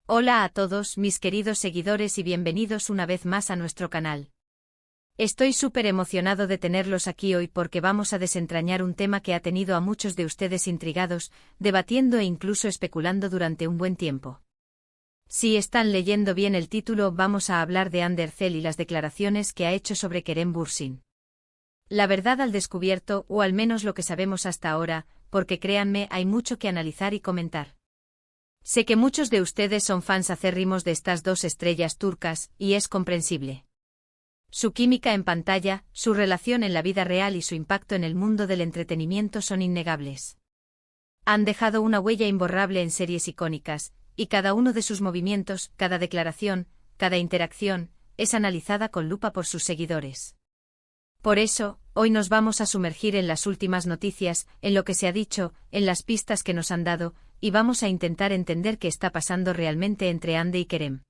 Hola a todos mis queridos seguidores y bienvenidos una vez más a nuestro canal. Estoy súper emocionado de tenerlos aquí hoy porque vamos a desentrañar un tema que ha tenido a muchos de ustedes intrigados, debatiendo e incluso especulando durante un buen tiempo. Si están leyendo bien el título, vamos a hablar de Ander Zell y las declaraciones que ha hecho sobre Kerem Bürsin. La verdad al descubierto, o al menos lo que sabemos hasta ahora, porque créanme, hay mucho que analizar y comentar. Sé que muchos de ustedes son fans acérrimos de estas dos estrellas turcas, y es comprensible. Su química en pantalla, su relación en la vida real y su impacto en el mundo del entretenimiento son innegables. Han dejado una huella imborrable en series icónicas, y cada uno de sus movimientos, cada declaración, cada interacción, es analizada con lupa por sus seguidores. Por eso, hoy nos vamos a sumergir en las últimas noticias, en lo que se ha dicho, en las pistas que nos han dado, y vamos a intentar entender qué está pasando realmente entre Hande y Kerem.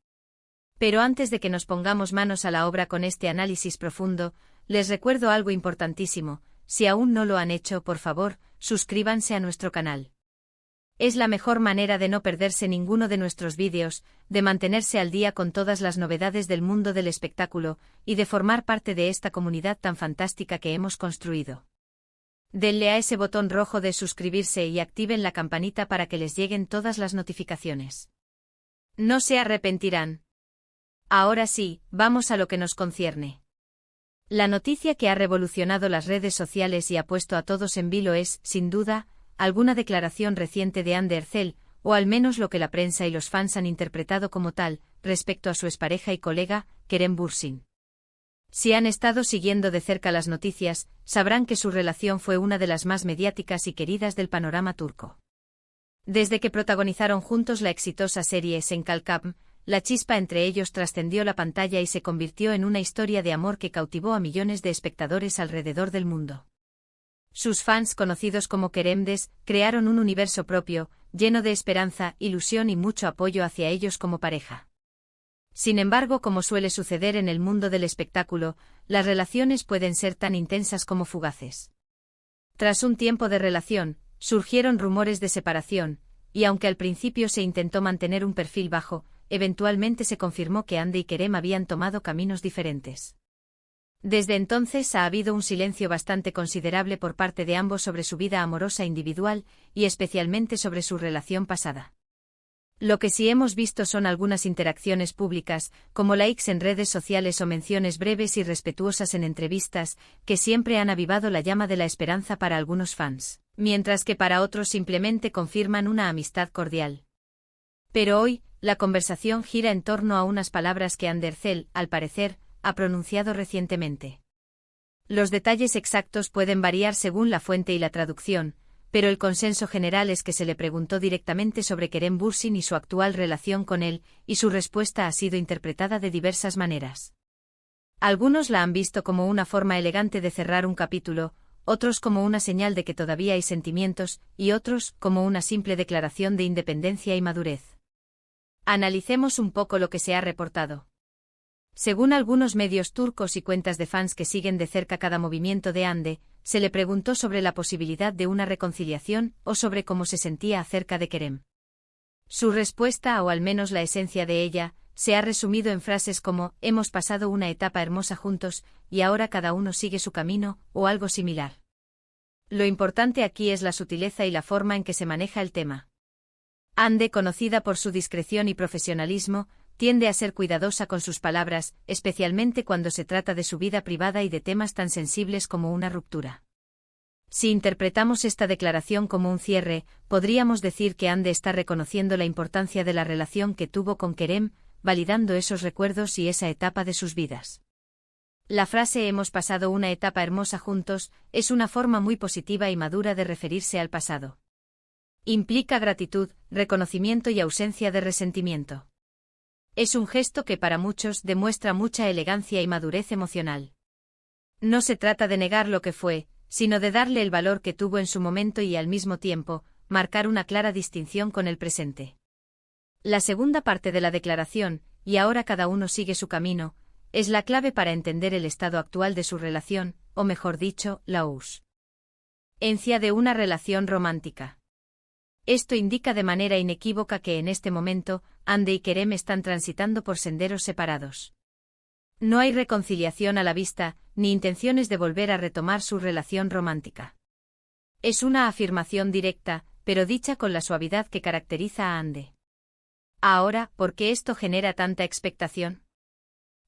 Pero antes de que nos pongamos manos a la obra con este análisis profundo, les recuerdo algo importantísimo: si aún no lo han hecho, por favor, suscríbanse a nuestro canal. Es la mejor manera de no perderse ninguno de nuestros vídeos, de mantenerse al día con todas las novedades del mundo del espectáculo, y de formar parte de esta comunidad tan fantástica que hemos construido. Denle a ese botón rojo de suscribirse y activen la campanita para que les lleguen todas las notificaciones. No se arrepentirán. Ahora sí, vamos a lo que nos concierne. La noticia que ha revolucionado las redes sociales y ha puesto a todos en vilo es, sin duda, alguna declaración reciente de Ander Zell, o al menos lo que la prensa y los fans han interpretado como tal, respecto a su expareja y colega, Kerem Bürsin. Si han estado siguiendo de cerca las noticias, sabrán que su relación fue una de las más mediáticas y queridas del panorama turco. Desde que protagonizaron juntos la exitosa serie Senkalkam, la chispa entre ellos trascendió la pantalla y se convirtió en una historia de amor que cautivó a millones de espectadores alrededor del mundo. Sus fans, conocidos como Keremdes, crearon un universo propio, lleno de esperanza, ilusión y mucho apoyo hacia ellos como pareja. Sin embargo, como suele suceder en el mundo del espectáculo, las relaciones pueden ser tan intensas como fugaces. Tras un tiempo de relación, surgieron rumores de separación, y aunque al principio se intentó mantener un perfil bajo, eventualmente se confirmó que Hande y Kerem habían tomado caminos diferentes. Desde entonces ha habido un silencio bastante considerable por parte de ambos sobre su vida amorosa individual, y especialmente sobre su relación pasada. Lo que sí hemos visto son algunas interacciones públicas, como likes en redes sociales o menciones breves y respetuosas en entrevistas, que siempre han avivado la llama de la esperanza para algunos fans, mientras que para otros simplemente confirman una amistad cordial. Pero hoy, la conversación gira en torno a unas palabras que Ander Zell, al parecer, ha pronunciado recientemente. Los detalles exactos pueden variar según la fuente y la traducción, pero el consenso general es que se le preguntó directamente sobre Kerem Bürsin y su actual relación con él, y su respuesta ha sido interpretada de diversas maneras. Algunos la han visto como una forma elegante de cerrar un capítulo, otros como una señal de que todavía hay sentimientos, y otros como una simple declaración de independencia y madurez. Analicemos un poco lo que se ha reportado. Según algunos medios turcos y cuentas de fans que siguen de cerca cada movimiento de Hande, se le preguntó sobre la posibilidad de una reconciliación o sobre cómo se sentía acerca de Kerem. Su respuesta, o al menos la esencia de ella, se ha resumido en frases como: hemos pasado una etapa hermosa juntos, y ahora cada uno sigue su camino, o algo similar. Lo importante aquí es la sutileza y la forma en que se maneja el tema. Hande, conocida por su discreción y profesionalismo, tiende a ser cuidadosa con sus palabras, especialmente cuando se trata de su vida privada y de temas tan sensibles como una ruptura. Si interpretamos esta declaración como un cierre, podríamos decir que Hande está reconociendo la importancia de la relación que tuvo con Kerem, validando esos recuerdos y esa etapa de sus vidas. La frase "hemos pasado una etapa hermosa juntos" es una forma muy positiva y madura de referirse al pasado. Implica gratitud, reconocimiento y ausencia de resentimiento. Es un gesto que para muchos demuestra mucha elegancia y madurez emocional. No se trata de negar lo que fue, sino de darle el valor que tuvo en su momento y al mismo tiempo, marcar una clara distinción con el presente. La segunda parte de la declaración, "y ahora cada uno sigue su camino", es la clave para entender el estado actual de su relación, o mejor dicho, la ausencia de una relación romántica. Esto indica de manera inequívoca que en este momento, Ande y Kerem están transitando por senderos separados. No hay reconciliación a la vista, ni intenciones de volver a retomar su relación romántica. Es una afirmación directa, pero dicha con la suavidad que caracteriza a Ande. Ahora, ¿por qué esto genera tanta expectación?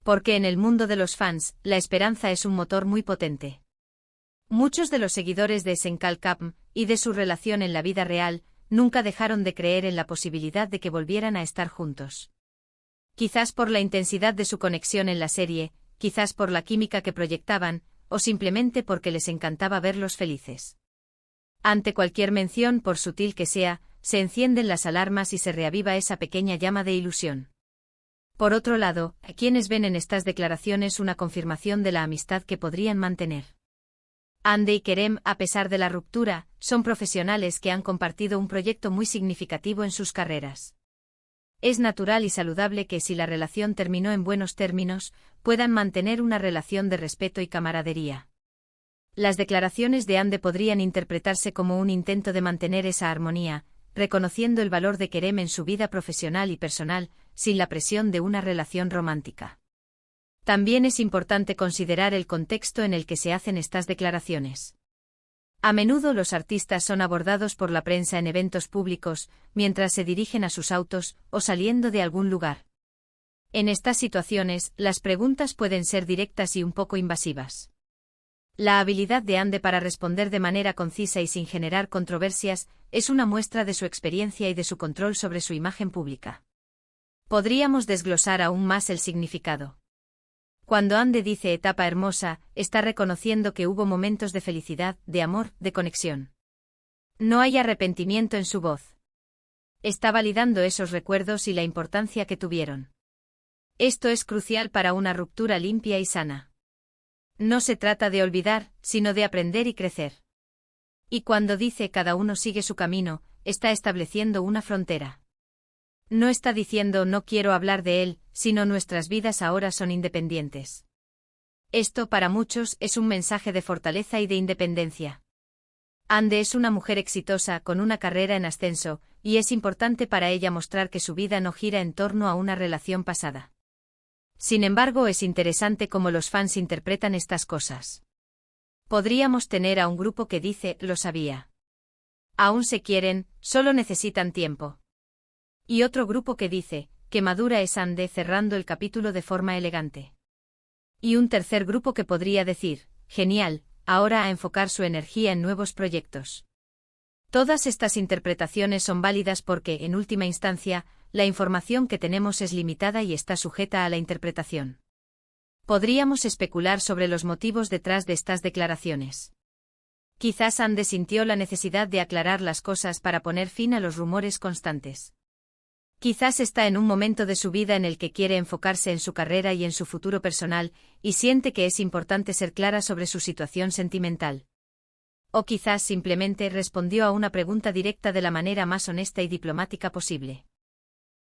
Porque en el mundo de los fans, la esperanza es un motor muy potente. Muchos de los seguidores de Senkalkapm, y de su relación en la vida real, nunca dejaron de creer en la posibilidad de que volvieran a estar juntos. Quizás por la intensidad de su conexión en la serie, quizás por la química que proyectaban, o simplemente porque les encantaba verlos felices. Ante cualquier mención, por sutil que sea, se encienden las alarmas y se reaviva esa pequeña llama de ilusión. Por otro lado, quienes ven en estas declaraciones una confirmación de la amistad que podrían mantener. Ande y Kerem, a pesar de la ruptura, son profesionales que han compartido un proyecto muy significativo en sus carreras. Es natural y saludable que, si la relación terminó en buenos términos, puedan mantener una relación de respeto y camaradería. Las declaraciones de Ande podrían interpretarse como un intento de mantener esa armonía, reconociendo el valor de Kerem en su vida profesional y personal, sin la presión de una relación romántica. También es importante considerar el contexto en el que se hacen estas declaraciones. A menudo los artistas son abordados por la prensa en eventos públicos, mientras se dirigen a sus autos, o saliendo de algún lugar. En estas situaciones, las preguntas pueden ser directas y un poco invasivas. La habilidad de Ande para responder de manera concisa y sin generar controversias, es una muestra de su experiencia y de su control sobre su imagen pública. Podríamos desglosar aún más el significado. Cuando Ande dice etapa hermosa, está reconociendo que hubo momentos de felicidad, de amor, de conexión. No hay arrepentimiento en su voz. Está validando esos recuerdos y la importancia que tuvieron. Esto es crucial para una ruptura limpia y sana. No se trata de olvidar, sino de aprender y crecer. Y cuando dice cada uno sigue su camino, está estableciendo una frontera. No está diciendo no quiero hablar de él, sino nuestras vidas ahora son independientes. Esto para muchos es un mensaje de fortaleza y de independencia. Ande es una mujer exitosa con una carrera en ascenso, y es importante para ella mostrar que su vida no gira en torno a una relación pasada. Sin embargo, es interesante cómo los fans interpretan estas cosas. Podríamos tener a un grupo que dice, lo sabía. Aún se quieren, solo necesitan tiempo. Y otro grupo que dice, que madura es Ande cerrando el capítulo de forma elegante. Y un tercer grupo que podría decir, genial, ahora a enfocar su energía en nuevos proyectos. Todas estas interpretaciones son válidas porque, en última instancia, la información que tenemos es limitada y está sujeta a la interpretación. Podríamos especular sobre los motivos detrás de estas declaraciones. Quizás Ande sintió la necesidad de aclarar las cosas para poner fin a los rumores constantes. Quizás está en un momento de su vida en el que quiere enfocarse en su carrera y en su futuro personal, y siente que es importante ser clara sobre su situación sentimental. O quizás simplemente respondió a una pregunta directa de la manera más honesta y diplomática posible.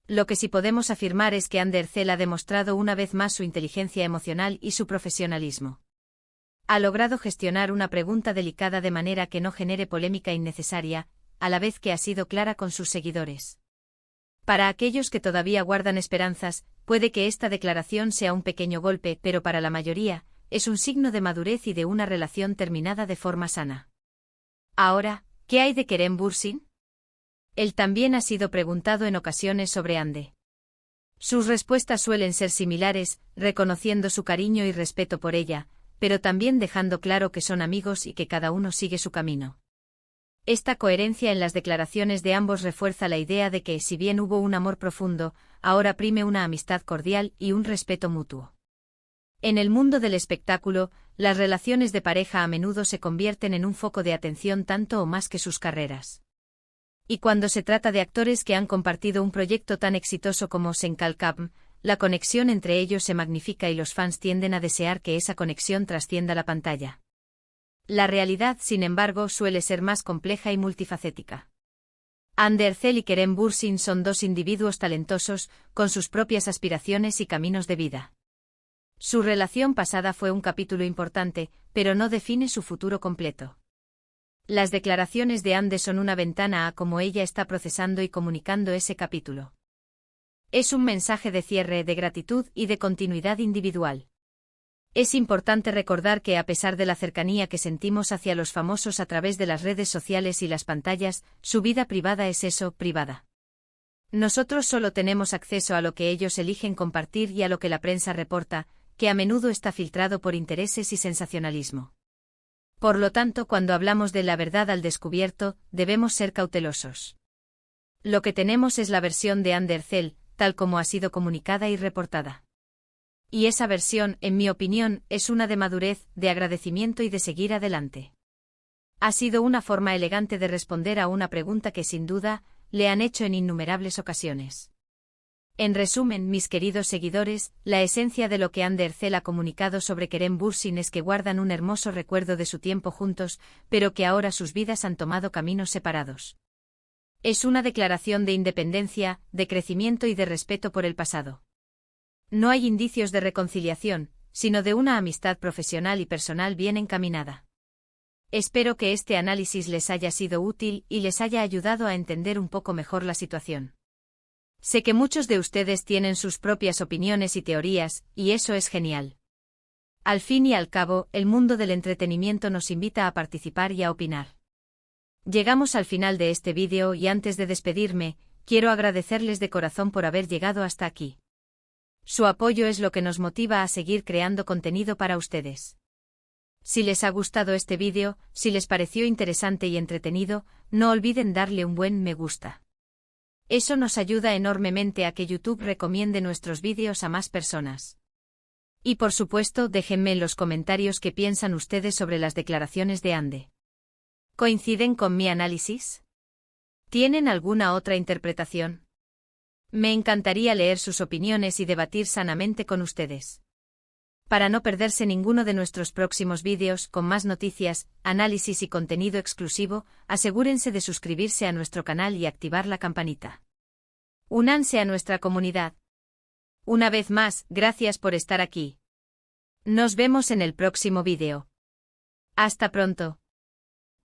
Lo que sí podemos afirmar es que Ande Erçel ha demostrado una vez más su inteligencia emocional y su profesionalismo. Ha logrado gestionar una pregunta delicada de manera que no genere polémica innecesaria, a la vez que ha sido clara con sus seguidores. Para aquellos que todavía guardan esperanzas, puede que esta declaración sea un pequeño golpe, pero para la mayoría, es un signo de madurez y de una relación terminada de forma sana. Ahora, ¿qué hay de Kerem Bürsin? Él también ha sido preguntado en ocasiones sobre Ande. Sus respuestas suelen ser similares, reconociendo su cariño y respeto por ella, pero también dejando claro que son amigos y que cada uno sigue su camino. Esta coherencia en las declaraciones de ambos refuerza la idea de que, si bien hubo un amor profundo, ahora prime una amistad cordial y un respeto mutuo. En el mundo del espectáculo, las relaciones de pareja a menudo se convierten en un foco de atención tanto o más que sus carreras. Y cuando se trata de actores que han compartido un proyecto tan exitoso como Senkalkapm, la conexión entre ellos se magnifica y los fans tienden a desear que esa conexión trascienda la pantalla. La realidad, sin embargo, suele ser más compleja y multifacética. Ande Erçel y Kerem Bürsin son dos individuos talentosos, con sus propias aspiraciones y caminos de vida. Su relación pasada fue un capítulo importante, pero no define su futuro completo. Las declaraciones de Ande son una ventana a cómo ella está procesando y comunicando ese capítulo. Es un mensaje de cierre, de gratitud y de continuidad individual. Es importante recordar que a pesar de la cercanía que sentimos hacia los famosos a través de las redes sociales y las pantallas, su vida privada es eso, privada. Nosotros solo tenemos acceso a lo que ellos eligen compartir y a lo que la prensa reporta, que a menudo está filtrado por intereses y sensacionalismo. Por lo tanto, cuando hablamos de la verdad al descubierto, debemos ser cautelosos. Lo que tenemos es la versión de Ande Ercel, tal como ha sido comunicada y reportada. Y esa versión, en mi opinión, es una de madurez, de agradecimiento y de seguir adelante. Ha sido una forma elegante de responder a una pregunta que sin duda, le han hecho en innumerables ocasiones. En resumen, mis queridos seguidores, la esencia de lo que Ande Ercel ha comunicado sobre Kerem Bürsin es que guardan un hermoso recuerdo de su tiempo juntos, pero que ahora sus vidas han tomado caminos separados. Es una declaración de independencia, de crecimiento y de respeto por el pasado. No hay indicios de reconciliación, sino de una amistad profesional y personal bien encaminada. Espero que este análisis les haya sido útil y les haya ayudado a entender un poco mejor la situación. Sé que muchos de ustedes tienen sus propias opiniones y teorías, y eso es genial. Al fin y al cabo, el mundo del entretenimiento nos invita a participar y a opinar. Llegamos al final de este vídeo y antes de despedirme, quiero agradecerles de corazón por haber llegado hasta aquí. Su apoyo es lo que nos motiva a seguir creando contenido para ustedes. Si les ha gustado este vídeo, si les pareció interesante y entretenido, no olviden darle un buen me gusta. Eso nos ayuda enormemente a que YouTube recomiende nuestros vídeos a más personas. Y por supuesto, déjenme en los comentarios qué piensan ustedes sobre las declaraciones de Ande. ¿Coinciden con mi análisis? ¿Tienen alguna otra interpretación? Me encantaría leer sus opiniones y debatir sanamente con ustedes. Para no perderse ninguno de nuestros próximos vídeos con más noticias, análisis y contenido exclusivo, asegúrense de suscribirse a nuestro canal y activar la campanita. Únanse a nuestra comunidad. Una vez más, gracias por estar aquí. Nos vemos en el próximo vídeo. Hasta pronto.